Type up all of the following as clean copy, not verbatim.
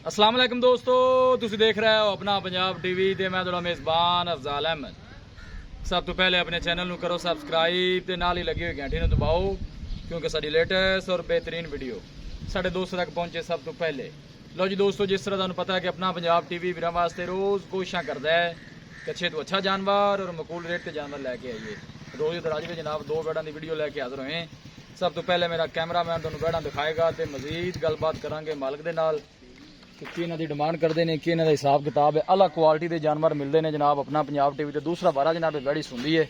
अस्सलाम वालेकुम दोस्तों, तुसीं देख रहे हो अपना पंजाब टीवी ते मैं तुहाडा मेज़बान अफजाल अहमद। सब तो पहले अपने चैनल नूं करो सबसक्राइब ते नाल ही लगी हुई घंटी नूं दबाओ, क्योंकि साडी लेटेस्ट और बेहतरीन वीडियो साडे दोस्तों तक पहुंचे सब तो पहले। लो जी दोस्तों, जिस तरह तुहानूं पता है कि अपना पंजाब टीवी वीरां वास्ते रोज़ कोशिशां करदा है कि अच्छे तो अच्छा जानवर और मकूल रेट के जानवर लैके आइए। रोज़ तरह अज भी जनाब दो बैड़ां की वीडियो लैके हाज़र होए। सब तो पहले मेरा कैमरामैन तुहानूं बैड़ां दिखाएगा तो मजीद गलबात करांगे मालक दे नाल कि इन्हों की डिमांड करते हैं कि इन्हों का हिसाब किताब है। अलग क्वालिटी के जानवर मिलते हैं जनाब अपना पंजाब टीवी। तो दूसरा बारा जनाब बड़ी सुंदी है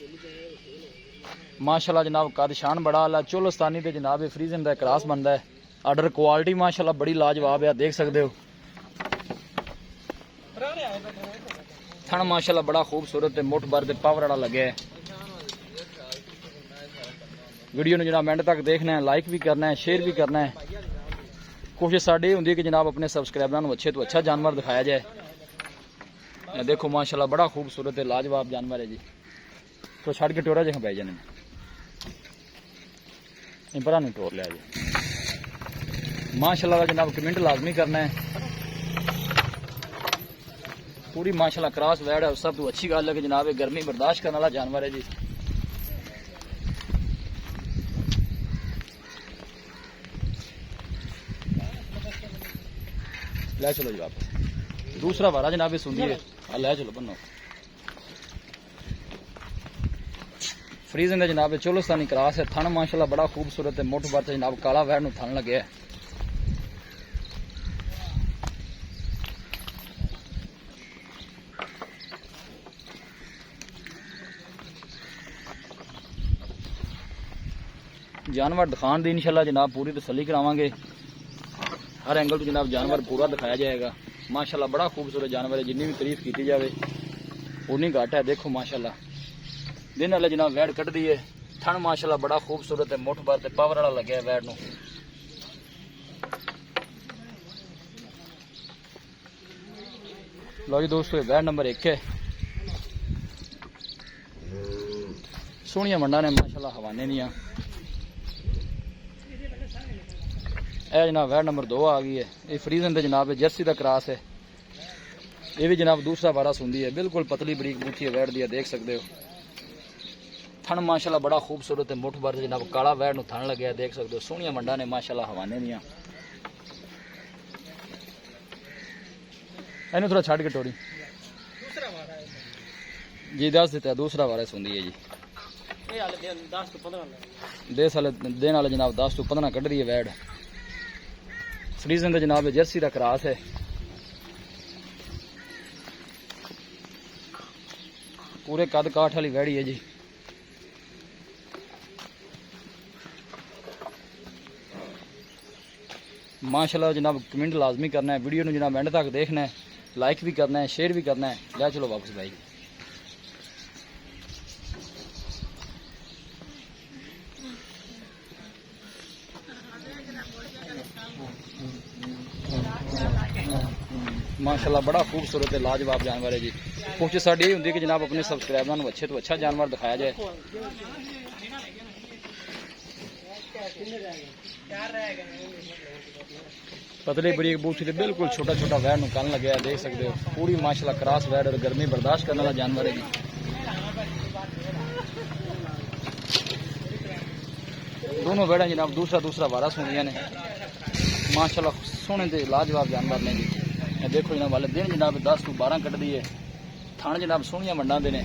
माशाल्लाह जनाब, कद शान बड़ा आला चोलस्तानी ते जनाब फ्रीजन का क्रॉस बनता है। आर्डर क्वालिटी माशाल्लाह बड़ी लाजवाब है, देख सकते हो। थन माशाल्लाह बड़ा खूबसूरत है, मुठ भर के पावर वाला लगे है। वीडियो जनाब एंड तक देखना है, लाइक भी करना है, शेयर भी करना है। कोशिश साड़ी होंगी कि जनाब अपने सबसक्राइबरों को अच्छे तो अच्छा जानवर दिखाया जाए। देखो माशाल्लाह बड़ा खूबसूरत है, लाजवाब जानवर है जी। तो छड़ के टोरा जहाँ पै जाने भरा नहीं टोर लिया जी। माशाल्लाह जनाब कमेंट लाजमी करना है। पूरी माशाल्लाह क्रॉस वैड है। सब तो अच्छी गल है कि जनाब गर्मी बर्दाश्त करने वाला जानवर है जी। ले चलो जी वापस। दूसरा वारा जनाब सुनदी है, ले चलो बनो। फ्रीजन जनाब चोलस्तानी क्रॉस है। थन माशाल्लाह बड़ा खूबसूरत है, मुठ भर जनाब काला वैर नूं थन लगे है। जानवर दिखाने दी इंशाल्लाह जनाब पूरी तसल्ली करावांगे। हर एंगल तो जनाब जानवर पूरा दिखाया जाएगा। माशाल्लाह बड़ा खूबसूरत जानवर है, जिन्नी भी तारीफ की जाए उन्नी घट है। देखो माशाल्लाह दिन वाले जनाब वैड कट दी है। थन माशाल्लाह बड़ा खूबसूरत है, मुठ भर पावर वाला लगे है वैड नूं। लो जी दोस्तों, वैड नंबर 1 है। सोहनिया मंडा ने माशाल्लाह हवाने दियां। यह जनाब वैड नंबर 2 आ गई है। ये फ्रीजन के जनाब जर्सी का क्रॉस है। ये भी जनाब दूसरा बारा सुंदी है, बिल्कुल पतली बरीक बूथी है वैड दी, देख सकते हो। थन माशाल्लाह बड़ा खूबसूरत है, मुठ भर जनाब काला वैड नूं थन लगे, देख सकते हो। सोहनिया मंडा ने माशाल्लाह हवाने दियां। इन्हें थोड़ा छड़ के टोरी जी दस दिता। दूसरा बारा सुंदी है जी। दे साल दिन वाले जनाब 10 तो 15 कट रही है वैड। फ्रीजन का जनाब जर्सी का क्रॉस है। पूरे कद काठ वाली वैड़ी है जी। माशाल्लाह जनाब कमेंट लाजमी करना है, वीडियो जनाब एंड तक देखना है, लाइक भी करना है, शेयर भी करना है। ले चलो वापस भाई। माशाल्लाह बड़ा खूबसूरत है, लाजवाब जानवर है जी। कोशिश साड़ी यही होंगी कि जनाब अपने सबसक्राइबरों को अच्छे तो अच्छा जानवर दिखाया जाए। पतली बरीक बूठी से बिल्कुल छोटा छोटा वैड नूं कन लगे, देख सकते हो। पूरी माशाल्लाह क्रॉस वैड और गर्मी बर्दाश्त करने वाला जानवर है जी। दोनों वैड़ा जनाब दूसरा वारा सुनिया ने माशाल्लाह सोहने ते लाजवाब जानवर ने जी। देखो जनाब वाले दिन जनाब 10 तो 12 कट दी है। थान जनाब सोहनिया मंडा दे ने।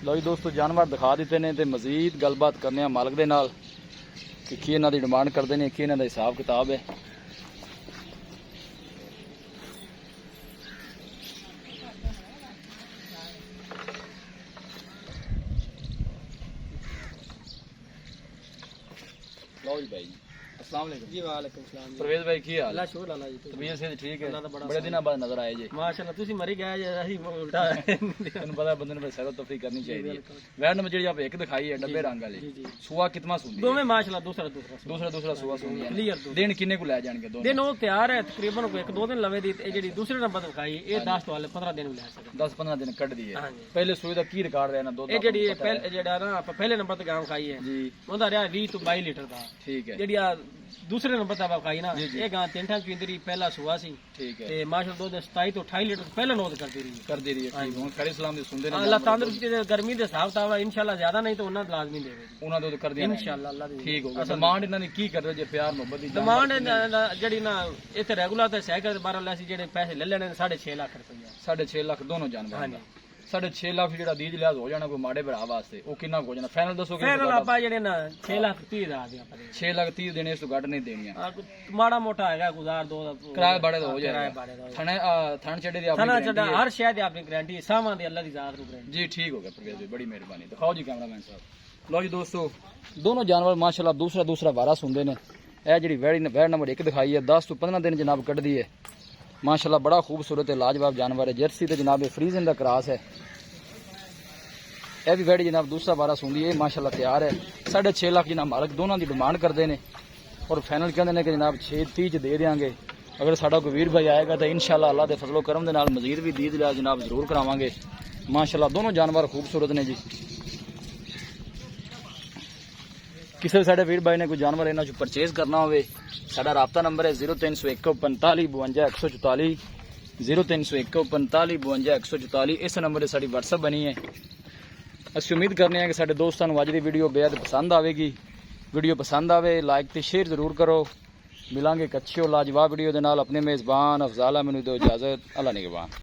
लो जी दोस्तों, जानवर दिखा दिते ने ते मजीद गलबात करने मालक दे नाल कि इन्हां दी डिमांड करते हैं, कि इन्हां दा हिसाब किताब है। लो जी भाई अस्सलाम वालेकुम जी वालेकुम सलाम जी परवेज भाई की हाल अल्लाह शुक्र अल्लाह जी तबीयत से ठीक है अल्लाह दा बड़ा बड़े दिनों बाद नजर आए जी माशाल्लाह ਤੁਸੀਂ ਮਰੀ ਗਏ ਜੇ ਅਸੀਂ ਉਲਟਾ ਤੈਨੂੰ ਪਤਾ ਬੰਦੇ ਨੂੰ ਸੈਰ ਤਫਰੀ ਕਰਨੀ ਚਾਹੀਦੀ ਹੈ ਵੈਨ ਨੰਬਰ ਜਿਹੜੀ ਆਪਾਂ ਇੱਕ ਦਿਖਾਈ ਹੈ ਡੱਬੇ ਰੰਗ ਵਾਲੀ ਸੁਆ ਕਿਤਨਾ ਸੁੰਦੀ ਦੋਵੇਂ ਮਾਸ਼ਾਅੱਲਾ ਦੂਸਰਾ ਸੁਆ ਸੁੰਦੀ ਹੈ ਕਲੀਅਰ ਦਿਨ ਕਿੰਨੇ ਕੁ ਲੈ ਜਾਣਗੇ ਦੋ ਦਿਨ ਉਹ ਤਿਆਰ ਹੈ ਤਕਰੀਬਨ ਕੋਈ 1-2 ਦਿਨ ਲਵੇ ਦੀ ਇਹ ਜਿਹੜੀ ਦੂਸਰੇ ਨੰਬਰ ਦਿਖਾਈ ਇਹ 10 ਤੋਂ ਵਾਲੇ 15 ਦਿਨ ਵੀ ਲੈ ਸਕਦੇ 10-15 ਦਿਨ ਕੱਢਦੀ ਹੈ ਹਾਂਜੀ ਪਹਿਲੇ ਸੂਏ ਦਾ ਕੀ ਰਿਕਾਰਡ ਰਿਹਾ ਨਾ ਦੁੱਧ ਇਹ ਜਿਹੜੀ ਪਹਿਲੇ ਜਿਹੜਾ ਨਾ ਆਪਾਂ ਪਹਿਲੇ ਨੰਬਰ ਤੇ ਗਾਂ ਖਾਈ ਹੈ ਜੀ ਉਹਦਾ ਰਿਹਾ 20 ਤੋਂ 22 ਲੀਟਰ ਦਾ ਠੀਕ ਹੈ ਜਿਹੜੀ ਆ ਦੂਸਰੇ ਨੰਬਰ ਤੇ ਆਪਾਂ ਖਾਈ ਨਾ ਇਹ ਗਾਂ 3 ਠਾਂ ਪਿੰਦਰੀ ਪਹਿਲਾ ਸੁਆ ਸੀ ਠੀਕ ਹੈ ਤੇ ਮਾਸ਼ਾਅੱਲਾ ਦੁੱਧ 27 ਤੋਂ 28 ਲੀਟਰ ਪਹਿਲਾਂ ਨੋਟ ਕਰਦੀ ਰਹੀ ਠੀਕ ਹੁਣ ਖੜੇ ਸਲਾਮ ਦੇ ਸੁਣਦੇ ਨੇ ਅੱਲਾਹ ਤੰਦਰੁਸਤੀ ਤੇ ਗਰਮੀ ਦੇ ਹਿਸਾਬ ਤਾਵਾ ਇਨਸ਼ਾਅੱਲਾ ਜ਼ਿਆਦਾ ਨਹੀਂ ਤਾਂ ਉਹਨਾਂ ਦਾ ਲਾਜ਼ਮੀ ਦੇਵੇ ਉਹਨਾਂ ਦੁੱਧ ਕਰਦੀਆਂ ਨੇ ਇਨਸ਼ਾਅੱਲਾ ਅੱਲਾਹ ਦੀ ਠੀਕ ਹੋ ਗਿਆ ਡਿਮਾਂਡ ਇਹਨਾਂ ਦੀ ਕੀ ਕਰ ਰਹੇ ਜੇ ਪਿਆਰ ਮੁਹੱਬਤ ਦੀ ਡਿਮਾਂਡ ਜਿਹੜੀ ਨਾ ਇੱਥੇ ਰੈਗੂਲਰ ਤੇ ਸਾਈਕਲ 12 ਲੈ ਸੀ ਜਿਹੜੇ ਪੈਸੇ ਲੈ ਲੈਣੇ 6.5 ਲੱਖ ਰੁਪਏ 6.5 ਲੱਖ ਦੋਨੋਂ ਜਾਨਵਰਾਂ ਦਾ ਹਾਂਜੀ 6.5 ਲੱਖ ਜਿਹੜਾ ਦੀਜ ਲਿਹਾਜ਼ ਹੋ ਜਾਣਾ ਕੋਈ ਮਾੜੇ ਭਰਾ ਵਾਸਤੇ ਉਹ ਕਿੰਨਾ ਕੁ ਹੋ ਜਾਣਾ ਫਾਈਨਲ ਦੱਸੋਗੇ ਫਿਰ ਆਪਾਂ ਜਿਹੜੇ ਨਾ 6 ਲੱਖ 30 ਹਜ਼ਾਰ ਦੇ ਆਪਾਂ 6 ਲੱਖ 30 ਦੇਣੇ ਇਸ ਤੋਂ ਘੱਟ ਨਹੀਂ ਦੇਣੀਆਂ ਮਾੜਾ ਮੋਟਾ ਹੈਗਾ ਗੁਜ਼ਾਰ ਦੋ ਦਾ ਕਿਰਾਏ ਬਾੜੇ ਦਾ ਹੋ ਕਿਰਾਏ ਜਾਏਗਾ ਬਾੜੇ ਦਾ ਥਣ ਛੱਡੇ ਦੀ ਥਣਾ ਆਪਣੀ ਛੱਡਾ ਹਰ ਸ਼ੈ ਦੀ ਆਪਣੀ ਗਾਰੰਟੀ ਸਾਵਾਂ ਦੀ ਅੱਲਾਹ ਦੀ ਜ਼ਾਤ ਨੂੰ ਗਾਰੰਟੀ ਜੀ ਠੀਕ ਹੋ ਗਿਆ ਪ੍ਰਵੇਸ਼ ਜੀ ਬੜੀ ਮਿਹਰਬਾਨੀ ਦਿਖਾਓ ਜੀ ਕੈਮਰਾਮੈਨ ਸਾਹਿਬ ਲਓ ਜੀ ਦੋਸਤੋ ਦੋਨੋਂ ਜਾਨਵਰ ਮਾਸ਼ਾਅੱਲਾ ਦੂਸਰਾ ਵਾਰਾ ਸੁਣਦੇ ਨੇ ਇਹ ਜਿਹੜੀ ਵੈੜ ਨੰਬਰ 1 ਦਿਖਾਈ ਹੈ 10 ਤੋਂ 15 ਦਿਨ ਜਨਾਬ ਕੱਢਦੀ ਹੈ ਮਾਸ਼ਾਅੱਲਾ ਬੜਾ ਖੂਬਸੂਰਤ ਤੇ ਲਾਜਵਾਬ ਜਾਨਵਰ ਹੈ ਜਰਸੀ ਤੇ ਜਨਾਬ ਇਹ ਫਰੀਜ਼ਨ ਦਾ ਕਰਾਸ ਹੈ ਇਹ ਵੀ ਵੈੜੀ ਜਨਾਬ ਦੂਸਰਾ ਵਾਰਾ ਸੁਣਦੀ ਹੈ ਮਾਸ਼ਾਅੱਲਾ ਤਿਆਰ ਹੈ 6.5 ਲੱਖ ਜਨਾਬ ਮਾਲਕ ਦੋਨਾਂ ਦੀ ਡਿਮਾਂਡ ਕਰਦੇ ਨੇ ਔਰ ਫਾਈਨਲ ਕਹਿੰਦੇ ਨੇ ਕਿ ਜਨਾਬ 6:30 ਚ ਦੇ ਦੇਵਾਂਗੇ ਅਗਰ ਸਾਡਾ ਕੋਈ ਵੀਰ ਭਾਈ ਆਏਗਾ ਤਾਂ ਇਨਸ਼ਾਅੱਲਾ ਅੱਲਾਹ ਦੇ ਫਜ਼ਲੋ ਕਰਮ ਦੇ ਨਾਲ ਮਜ਼ੀਦ ਵੀ ਦੀਦ ਲਿਆ ਜਨਾਬ ਜ਼ਰੂਰ ਕਰਾਵਾਂਗੇ ਮਾਸ਼ਾਅੱਲਾ ਦੋਨੋਂ ਜਾਨਵਰ ਖੂਬਸੂਰਤ ਨੇ ਜੀ ਕਿਸੇ ਵੀ ਸਾਡੇ ਵੀਰ ਭਾਈ ਨੇ ਕੋਈ ਜਾਨਵਰ ਇਹਨਾਂ ਚੋਂ ਪਰਚੇਜ਼ ਕਰਨਾ ਹੋਵੇ ਸਾਡਾ ਰਾਬਤਾ ਨੰਬਰ ਹੈ 0301 45 52 144 0301 45 52 144 ਇਸ ਨੰਬਰ 'ਤੇ ਸਾਡੀ WhatsApp ਬਣੀ ਹੈ ਅਸੀਂ ਉਮੀਦ ਕਰਨੇ ਹਾਂ ਕਿ ਸਾਡੇ ਦੋਸਤਾਂ ਨੂੰ ਅੱਜ ਦੀ ਵੀਡੀਓ ਬੇहद ਪਸੰਦ ਆਵੇਗੀ ਵੀਡੀਓ ਪਸੰਦ ਆਵੇ ਲਾਈਕ ਤੇ ਸ਼ੇਅਰ ਜ਼ਰੂਰ ਕਰੋ ਮਿਲਾਂਗੇ ਇੱਕ ਅੱਛੀ ਔਰ ਲਾਜਵਾਬ ਵੀਡੀਓ ਦੇ ਨਾਲ ਆਪਣੇ ਮੇਜ਼ਬਾਨ ਅਫਜ਼ਾਲ ਅਹਿਮਦ ਨੂੰ ਦਿਓ ਇਜਾਜ਼ਤ ਅੱਲਾ ਨਿਗਹਬਾਨ